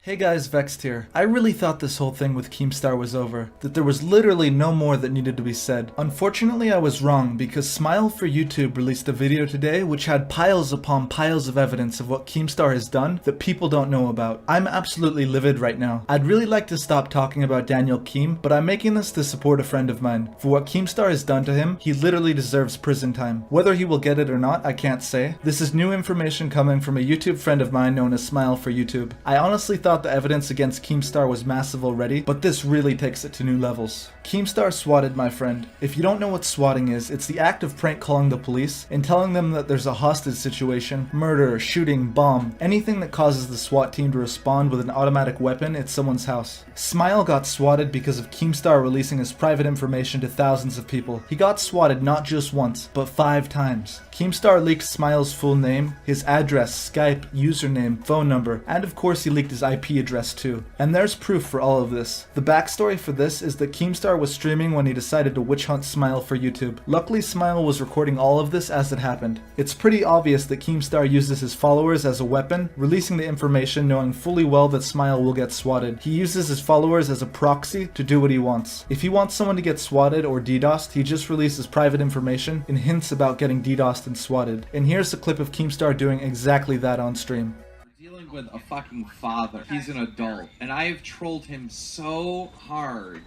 Hey guys, Vexed here. I really thought this whole thing with KeemStar was over, that there was literally no more that needed to be said. Unfortunately, I was wrong because Smile for YouTube released a video today which had piles upon piles of evidence of what KeemStar has done that people don't know about. I'm absolutely livid right now. I'd really like to stop talking about Daniel Keem, but I'm making this to support a friend of mine. For what KeemStar has done to him, he literally deserves prison time. Whether he will get it or not, I can't say. This is new information coming from a YouTube friend of mine known as Smile for YouTube. I honestly thought the evidence against KeemStar was massive already, but this really takes it to new levels. KeemStar Swatted, my friend. If you don't know what swatting is, it's the act of prank calling the police and telling them that there's a hostage situation, murder, shooting, bomb, anything that causes the SWAT team to respond with an automatic weapon at someone's house. Smile got swatted because of KeemStar releasing his private information to thousands of people. He got swatted not just once, but 5 times. KeemStar leaked Smile's full name, his address, Skype, username, phone number, and of course he leaked his IP address too. And there's proof for all of this. The backstory for this is that KeemStar was streaming when he decided to witch hunt Smile for YouTube. Luckily, Smile was recording all of this as it happened. It's pretty obvious that KeemStar uses his followers as a weapon, releasing the information knowing fully well that Smile will get swatted. He uses his followers as a proxy to do what he wants. If he wants someone to get swatted or DDoSed, he just releases private information and hints about getting DDoSed and swatted. And here's a clip of KeemStar doing exactly that on stream. Dealing with a fucking father. He's an adult. And I have trolled him so hard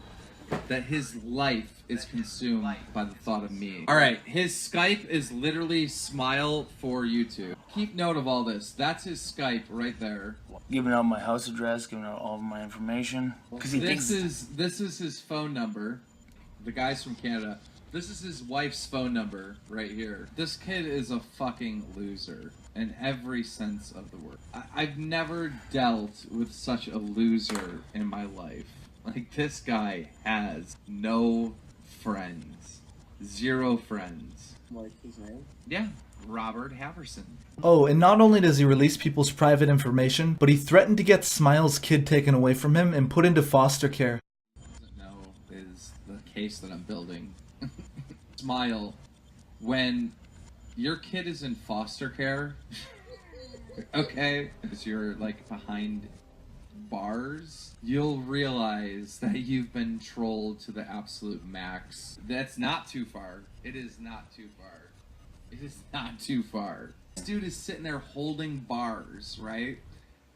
that his life is consumed by the thought of me. Alright, his Skype is literally Smile for YouTube. Keep note of all this. That's his Skype right there. Giving out my house address, giving out all of my information. Because This is his phone number. The guy's from Canada. This is his wife's phone number right here. This kid is a fucking loser in every sense of the word. I've never dealt with such a loser in my life. Like, this guy has no friends. 0 friends. Like his name? Yeah, Robert Haverson. Oh, and not only does he release people's private information, but he threatened to get Smile's kid taken away from him and put into foster care. Doesn't know is the case that I'm building. Smile, when your kid is in foster care, okay, because you're like behind bars, you'll realize that you've been trolled to the absolute max. That's not too far. It is not too far. It is not too far. This dude is sitting there holding bars, right?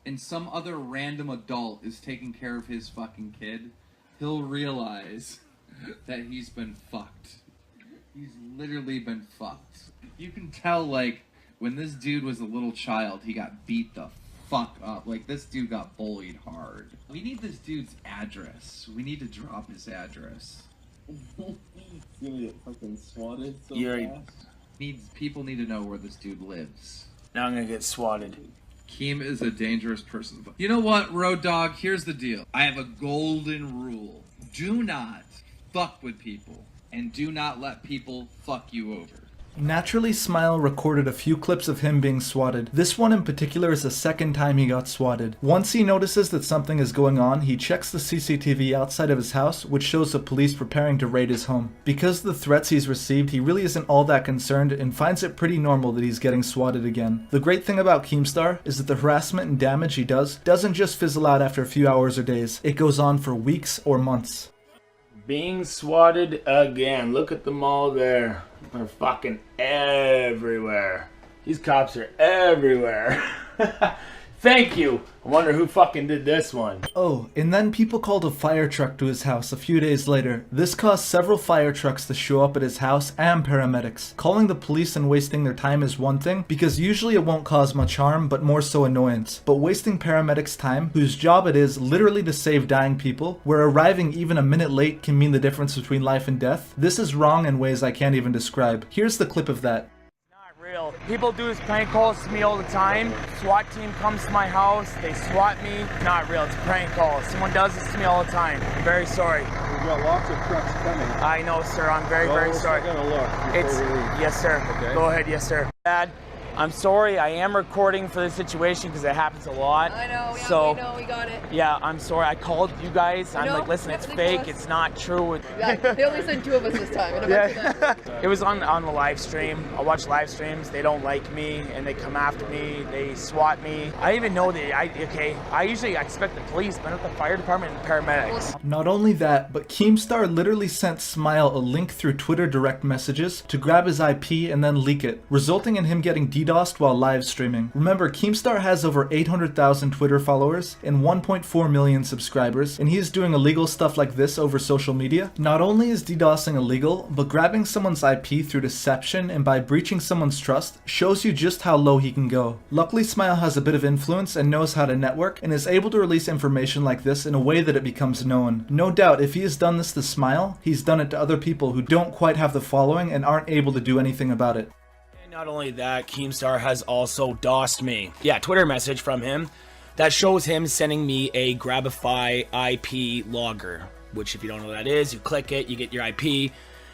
And some other random adult is taking care of his fucking kid. He'll realize that he's been fucked. He's literally been fucked. You can tell, like, when this dude was a little child, he got beat the fuck up. Like, this dude got bullied hard. We need this dude's address. We need to drop his address. He's gonna get fucking swatted so Yeah. fast. People need to know where this dude lives. Now I'm gonna get swatted. Keem is a dangerous person. You know what, Road Dogg? Here's the deal. I have a golden rule. Do not fuck with people. And do not let people fuck you over. Naturally, Smile recorded a few clips of him being swatted. This one in particular is the second time he got swatted. Once he notices that something is going on, he checks the CCTV outside of his house, which shows the police preparing to raid his home. Because of the threats he's received, he really isn't all that concerned and finds it pretty normal that he's getting swatted again. The great thing about KeemStar is that the harassment and damage he does doesn't just fizzle out after a few hours or days. It goes on for weeks or months. Being swatted again. Look at them all there. They're fucking everywhere. These cops are everywhere. Thank you. I wonder who fucking did this one. Oh, and then people called a fire truck to his house a few days later. This caused several fire trucks to show up at his house and paramedics. Calling the police and wasting their time is one thing, because usually it won't cause much harm, but more so annoyance. But wasting paramedics' time, whose job it is literally to save dying people, where arriving even a minute late can mean the difference between life and death, this is wrong in ways I can't even describe. Here's the clip of that. Real. People do these prank calls to me all the time. SWAT team comes to my house, they SWAT me. Not real, it's a prank call. Someone does this to me all the time. I'm very sorry. We've got lots of trucks coming. I know, sir. I'm very sorry. We're gonna look. It's yes, sir. Okay. Go ahead, yes, sir. Dad, I'm sorry, I am recording for this situation because it happens a lot. I know, yeah, so, we know, we got it. Yeah, I'm sorry. I called you guys. I'm know, like, listen, it's definitely fake. was. It's not true. Yeah, they only sent 2 of us this time. And It was on the live stream. I watch live streams. They don't like me and they come after me. They SWAT me. I even know that I usually expect the police, but not the fire department and paramedics. Not only that, but KeemStar literally sent Smile a link through Twitter direct messages to grab his IP and then leak it, resulting in him getting DDoSed while live streaming. Remember, KeemStar has over 800,000 Twitter followers and 1.4 million subscribers, and he is doing illegal stuff like this over social media. Not only is DDoSing illegal, but grabbing someone's IP through deception and by breaching someone's trust shows you just how low he can go. Luckily, Smile has a bit of influence and knows how to network and is able to release information like this in a way that it becomes known. No doubt, if he has done this to Smile, he's done it to other people who don't quite have the following and aren't able to do anything about it. And not only that, KeemStar has also DOSed me. Yeah, Twitter message from him that shows him sending me a Grabify IP logger, which if you don't know what that is, you click it, you get your IP,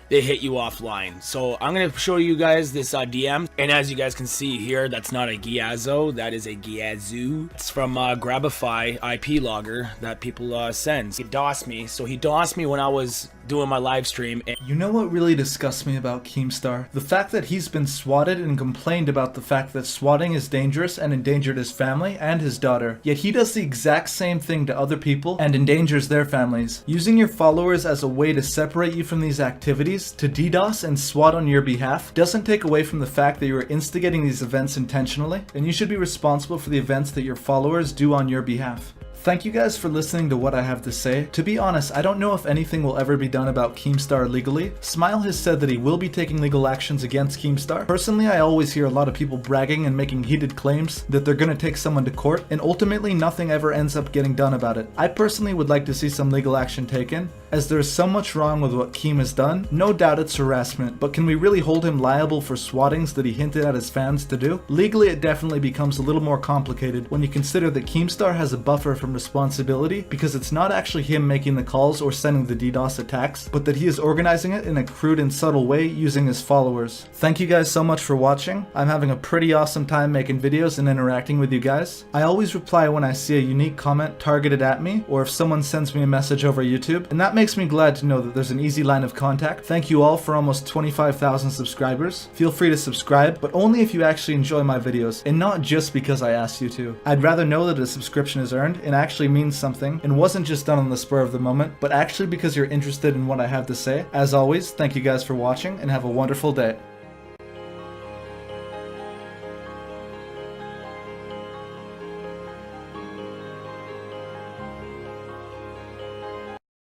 they hit you offline. So I'm going to show you guys this DM, and as you guys can see here, that's not a Giazzo, that is a Giazoo. It's from Grabify IP logger that people send. He DOSed me, so he DOSed me when I was doing my live stream. You know what really disgusts me about KeemStar? The fact that he's been swatted and complained about the fact that swatting is dangerous and endangered his family and his daughter. Yet he does the exact same thing to other people and endangers their families. Using your followers as a way to separate you from these activities, to DDoS and swat on your behalf, doesn't take away from the fact that you are instigating these events intentionally, and you should be responsible for the events that your followers do on your behalf. Thank you guys for listening to what I have to say. To be honest, I don't know if anything will ever be done about KeemStar legally. Smile has said that he will be taking legal actions against KeemStar. Personally, I always hear a lot of people bragging and making heated claims that they're gonna take someone to court, and ultimately nothing ever ends up getting done about it. I personally would like to see some legal action taken, as there is so much wrong with what Keem has done. No doubt it's harassment, but can we really hold him liable for swattings that he hinted at his fans to do? Legally, it definitely becomes a little more complicated when you consider that KeemStar has a buffer from responsibility, because it's not actually him making the calls or sending the DDoS attacks, but that he is organizing it in a crude and subtle way using his followers. Thank you guys so much for watching. I'm having a pretty awesome time making videos and interacting with you guys. I always reply when I see a unique comment targeted at me, or if someone sends me a message over YouTube, and that makes me glad to know that there's an easy line of contact. Thank you all for almost 25,000 subscribers. Feel free to subscribe, but only if you actually enjoy my videos, and not just because I asked you to. I'd rather know that a subscription is earned and actually means something, and wasn't just done on the spur of the moment, but actually because you're interested in what I have to say. As always, thank you guys for watching, and have a wonderful day.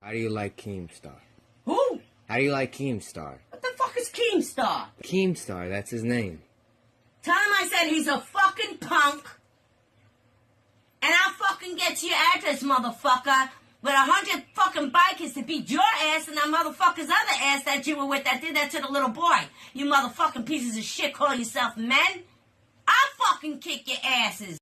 How do you like KeemStar? Who? How do you like KeemStar? What the fuck is KeemStar? KeemStar, that's his name. Tell him I said he's a fucking punk. And I'll fucking get your address, motherfucker. With 100 fucking bikers to beat your ass and that motherfucker's other ass that you were with that did that to the little boy. You motherfucking pieces of shit call yourself men. I'll fucking kick your asses.